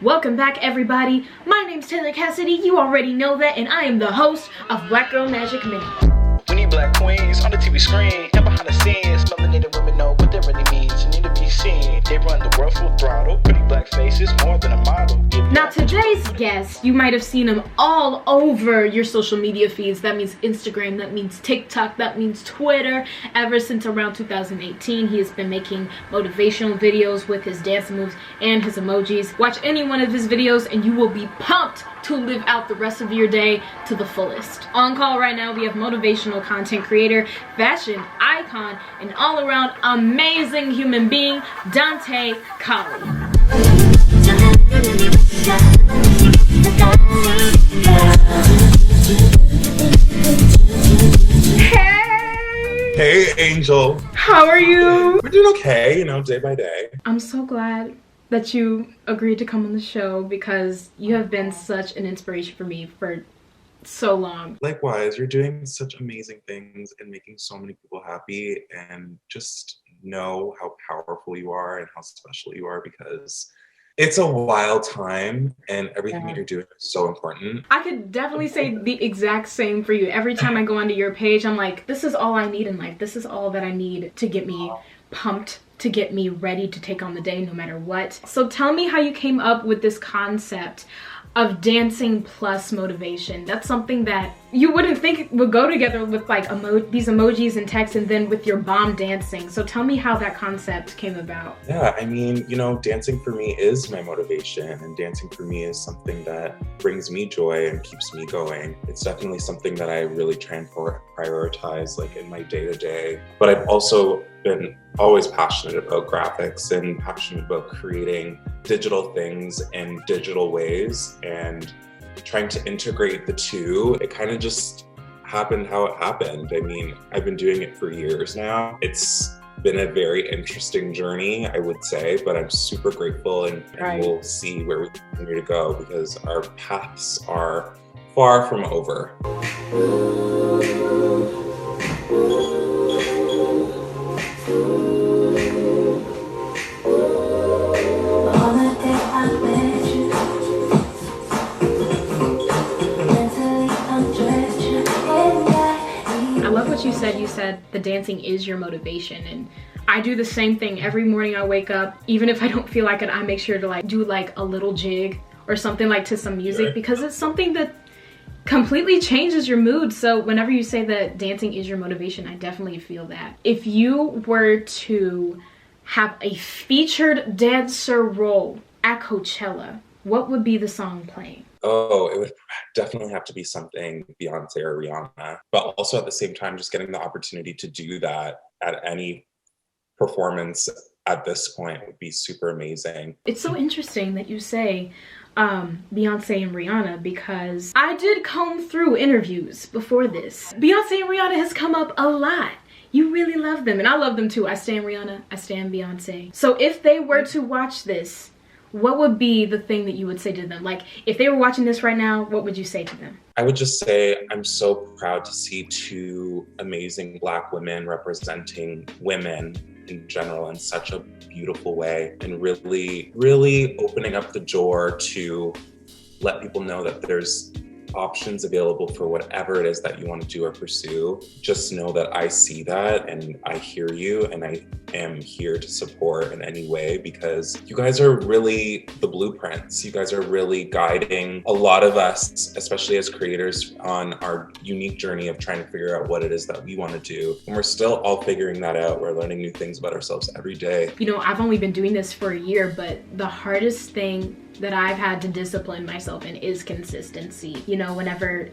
Welcome back, everybody. My name's Taylor Cassidy. You already know that, and I am the host of Black Girl Magic Mini. We need black queens on the TV screen and behind the scenes. Melanated women know what that really means. You need to be seen. They run the world full throttle. Pretty black faces, more than a model. Now, today's guest, you might have seen him all over your social media feeds. That means Instagram, that means TikTok, that means Twitter. Ever since around 2018, he has been making motivational videos with his dance moves and his emojis. Watch any one of his videos and you will be pumped to live out the rest of your day to the fullest. On call right now, we have motivational content creator, fashion icon, and all-around amazing human being, Donté Colley. Hey, Angel. How are you? We're doing okay, day by day. I'm so glad that you agreed to come on the show because you have been such an inspiration for me for so long. Likewise, you're doing such amazing things and making so many people happy, and just know how powerful you are and how special you are, because it's a wild time and everything that you're doing is so important. I could definitely say the exact same for you. Every time I go onto your page, I'm like, this is all I need in life. This is all that I need to get me pumped, to get me ready to take on the day no matter what. So tell me how you came up with this concept of dancing plus motivation. That's something that you wouldn't think would go together with like these emojis and text, and then with your bomb dancing. So tell me how that concept came about. Yeah, dancing for me is my motivation, and dancing for me is something that brings me joy and keeps me going. It's definitely something that I really try and prioritize like in my day-to-day. But I've also been always passionate about graphics and passionate about creating digital things in digital ways and trying to integrate the two. It kind of just happened how it happened. I've been doing it for years now. It's been a very interesting journey, I would say, but I'm super grateful, and we'll see where we continue to go because our paths are far from over. You said the dancing is your motivation, and I do the same thing every morning. I wake up, even if I don't feel like it, I make sure to do a little jig or something to some music, because it's something that completely changes your mood. So whenever you say that dancing is your motivation, I definitely feel that. If you were to have a featured dancer role at Coachella, what would be the song playing? Oh, it would definitely have to be something Beyonce or Rihanna, but also at the same time, just getting the opportunity to do that at any performance at this point would be super amazing. It's so interesting that you say Beyonce and Rihanna, because I did comb through interviews before this. Beyonce and Rihanna has come up a lot. You really love them, and I love them too. I stan Rihanna, I stan Beyonce. So if they were to watch this, what would be the thing that you would say to them? Like, if they were watching this right now, what would you say to them? I would just say I'm so proud to see two amazing Black women representing women in general in such a beautiful way, and really, really opening up the door to let people know that there's options available for whatever it is that you want to do or pursue. Just know that I see that and I hear you, and I am here to support in any way, because you guys are really the blueprints. You guys are really guiding a lot of us, especially as creators, on our unique journey of trying to figure out what it is that we want to do. And we're still all figuring that out. We're learning new things about ourselves every day. I've only been doing this for a year, but the hardest thing that I've had to discipline myself in is consistency. Whenever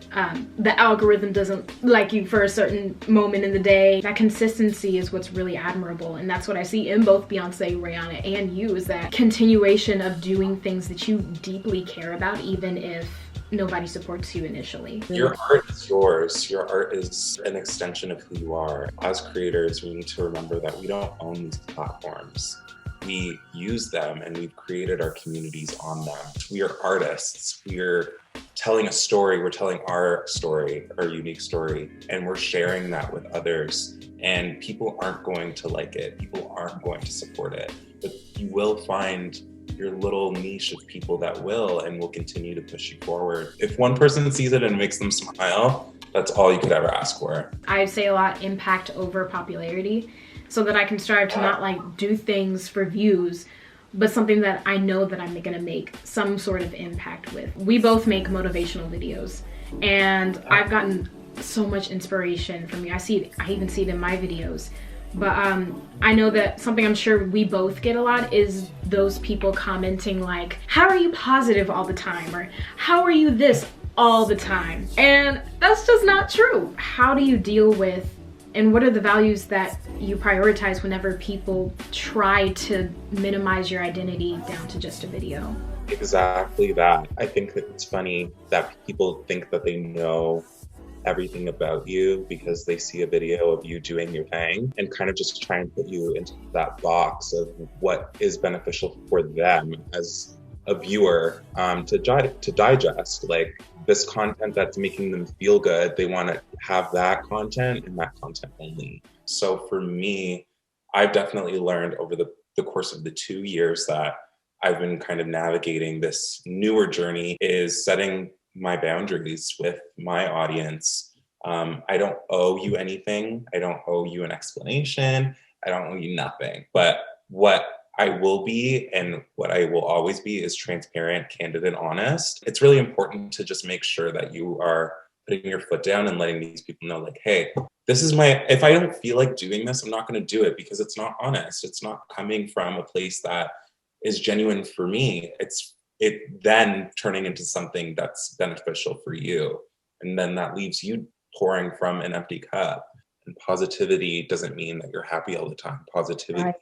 the algorithm doesn't like you for a certain moment in the day, that consistency is what's really admirable. And that's what I see in both Beyonce, Rihanna, and you, is that continuation of doing things that you deeply care about, even if nobody supports you initially. Your art is yours. Your art is an extension of who you are. As creators, we need to remember that we don't own these platforms. We use them and we've created our communities on them. We are artists. We're telling a story. We're telling our story, our unique story, and we're sharing that with others. And people aren't going to like it. People aren't going to support it. But you will find your little niche of people that will and will continue to push you forward. If one person sees it and it makes them smile, that's all you could ever ask for. I say a lot impact over popularity, so that I can strive to not like do things for views, but something that I know that I'm gonna make some sort of impact with. We both make motivational videos, and I've gotten so much inspiration from you. I even see it in my videos. But I know that something I'm sure we both get a lot is those people commenting like, how are you positive all the time? Or how are you this all the time? And that's just not true. How do you deal with, and what are the values that you prioritize whenever people try to minimize your identity down to just a video? Exactly that. I think that it's funny that people think that they know everything about you because they see a video of you doing your thing and kind of just try and put you into that box of what is beneficial for them as a viewer to digest. Like this content that's making them feel good, they want to have that content and that content only. So for me, I've definitely learned over the course of the 2 years that I've been kind of navigating this newer journey is setting my boundaries with my audience. I don't owe you anything. I don't owe you an explanation. I don't owe you nothing. But what I will be and what I will always be is transparent, candid, and honest. It's really important to just make sure that you are putting your foot down and letting these people know like, hey, this is if I don't feel like doing this, I'm not going to do it because it's not honest. It's not coming from a place that is genuine for me. It then turning into something that's beneficial for you. And then that leaves you pouring from an empty cup. And positivity doesn't mean that you're happy all the time. Positivity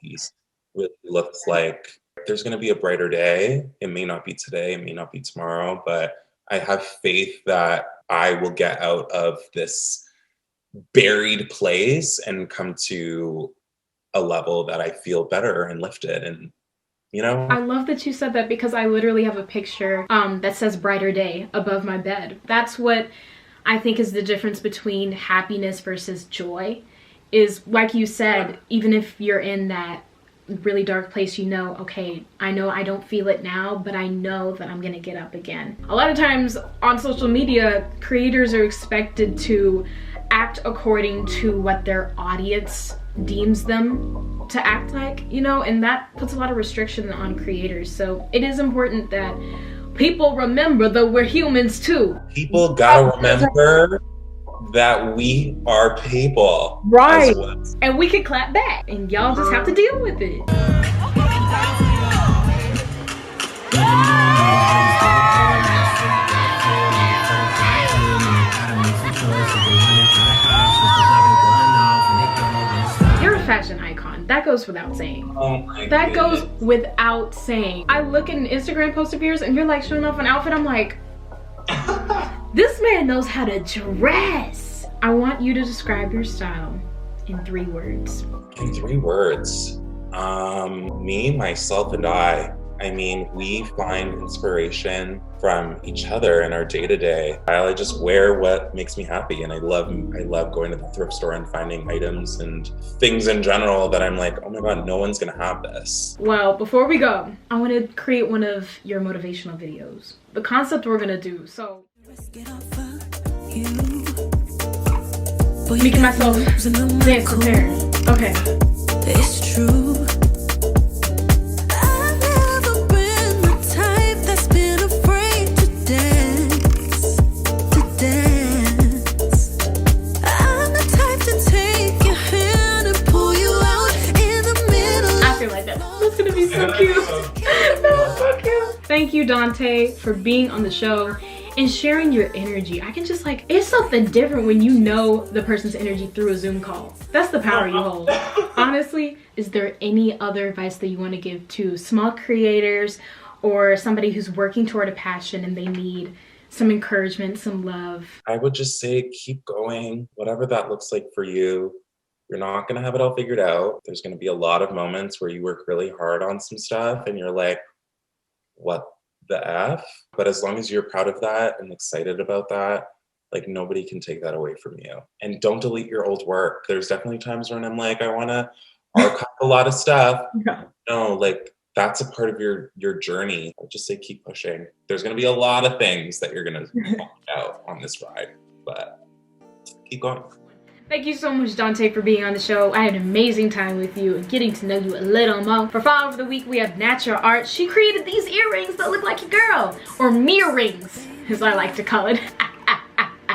really looks like there's going to be a brighter day. It may not be today, it may not be tomorrow, but I have faith that I will get out of this buried place and come to a level that I feel better and lifted. And you know? I love that you said that because I literally have a picture that says brighter day above my bed. That's what I think is the difference between happiness versus joy, is like you said, even if you're in that really dark place, you know, okay, I know I don't feel it now, but I know that I'm gonna get up again. A lot of times on social media, creators are expected to act according to what their audience deems them to act like, you know, and that puts a lot of restriction on creators. So it is important that people remember that we're humans too. People gotta remember that we are people. Right. And we can clap back and y'all just have to deal with it. You're a fashion icon. That goes without saying. Oh that goes without saying. I look at an Instagram post of yours and you're like showing off an outfit. I'm like, this man knows how to dress. I want you to describe your style in 3 words. In 3 words. Me, myself, and I. I mean, we find inspiration from each other in our day-to-day. I just wear what makes me happy, and I love going to the thrift store and finding items and things in general that I'm like, oh my god, no one's gonna have this. Well, before we go, I want to create one of your motivational videos. The concept we're gonna do, so making myself dance prepared. Okay. It's true. Thank you, Dante, for being on the show and sharing your energy. I can just like, it's something different when you know the person's energy through a Zoom call. That's the power you hold. Honestly, is there any other advice that you want to give to small creators or somebody who's working toward a passion and they need some encouragement, some love? I would just say keep going, whatever that looks like for you. You're not going to have it all figured out. There's going to be a lot of moments where you work really hard on some stuff and you're like, what the F? But as long as you're proud of that and excited about that, like nobody can take that away from you. And don't delete your old work. There's definitely times when I'm like, I want to archive a lot of stuff. Yeah. No, like that's a part of your journey. I'll just say keep pushing. There's going to be a lot of things that you're going to find out on this ride, but keep going. Thank you so much, Donte, for being on the show. I had an amazing time with you and getting to know you a little more. For Follow of the Week, we have Natural Art. She created these earrings that look like a girl, or mirror rings, as I like to call it.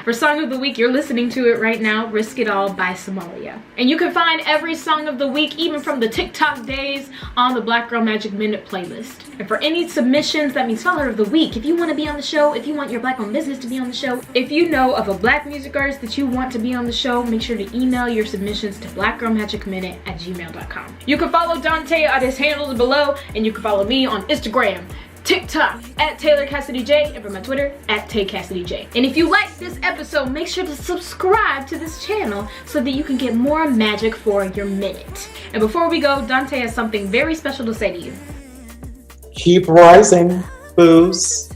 For Song of the Week, you're listening to it right now, Risk It All by Somalia. And you can find every Song of the Week, even from the TikTok days, on the Black Girl Magic Minute playlist. And for any submissions, that means Follower of the Week, if you want to be on the show, if you want your Black-owned business to be on the show, if you know of a Black music artist that you want to be on the show, make sure to email your submissions to blackgirlmagicminute@gmail.com. You can follow Donte at his handles below, and you can follow me on Instagram, TikTok at 𝓂𝓾𝓾𝓻, and for my Twitter at 𝓂𝓾𝓾𝓻. And if you like this episode, make sure to subscribe to this channel so that you can get more magic for your minute. And before we go, Donte has something very special to say to you. Keep rising, boos.